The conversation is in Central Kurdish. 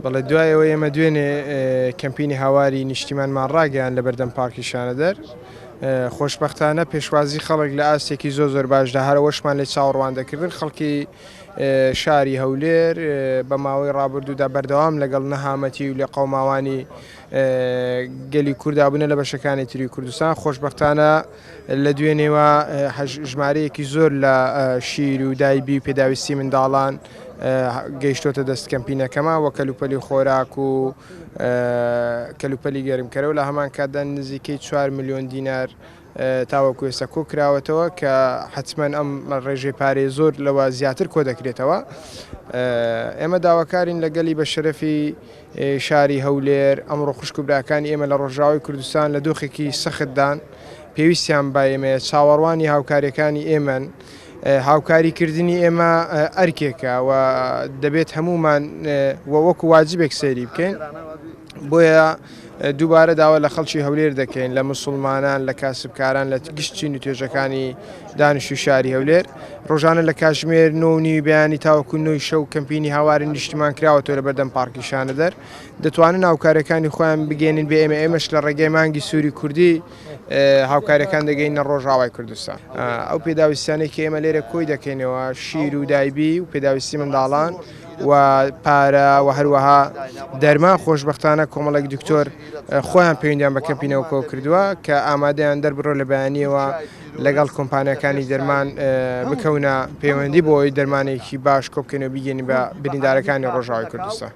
بەڵێ دوایەوە ئێمە دوێنێ کەمپینی هاواری نیشتیمانمان ڕاگەیان لە بەردەم پارکی شانەدەر. خۆشببختانە پێشوازی خەڵک لە ئاستێکی زۆر باشدا هەرەوەشمان لێ چاوەڕوان دەکردن خەڵکی شاری هەولێر بە ماوەی ڕابردوودا بەردەوام لەگەڵ نەهامەتی و لە قەوماوانی گەلی کوردابوونە لە بەشەکانی تری کوردستان خۆشببختانە لە دوێنێوە ژمارەیەکی زۆر لە شیر و دایبی و پێداویستی منداڵان گەیشتۆتە دەست کەمپینەکەمە وە کەلوپەلی خۆراک و کەلوپەلی گەرمکەرەوە لە هەمان کاتدا نزیکەی 4 ملیۆن دینار تاوەکو ئێستا کۆ کراوەتەوە کە حتمما ئەم ڕێژەی پارێ زۆر لەوە زیاتر کۆ دەکرێتەوە. ئێمە داواکارین لەگەلی بە شەرەفی شاری هەولێر ئەمڕۆ خوشک و براکانی ئێمە لە ڕۆژاوی کوردستان لە دۆخێکی سەختدان پێویستیان با ئێمە چاوەڕوانی هاوکاریەکانی ئێمەن. هاوکاریکردنی ئێمە ئەرکێکە و دەبێت هەمومان وەکو واجبێک سەیری بکەین بۆیە دووبارە داوا لە خەڵکی هەولێر دەکەین لە موسڵمانان لە کاسبکاران لە گشتچین و توێژەکانی دانیش و شاری هەولێر ڕۆژانە لە کاتژمێر 9 بەیانی تاوەکو 9 شەو کەمپینی هاواری نیشتیمان کراوەتەوە لە بەردەم پارکی شانەدەر دەتوانن هاوکاریەکانی خۆیان بگەێنن بە ئێمەش لە ڕێگەی مانگی سووری کوردی هاوکاریەکان دەگەینە ڕۆژاوای کوردستان. ئەو پێداویستانێکی ئێمە لێرە کۆی دەکەینەوە شیر و دایبی و پێداویستی منداڵان و پارە و هەروەها دەرمان خۆشببختانە کۆمەڵێک دکتۆر خۆیان پەیوەندیان بە کەمپینەوە کۆ کردووە کە ئامادەیان دەربڕۆ لە بەیانیەوە لەگەڵ کۆمپانیەکانی دەرمان بکەونە پەیوەندی بۆ ئەوەی دەرمانێکی باش کۆبکەنەوە بیگەنی بە بریندارەکانی ڕۆژاوای کوردستان.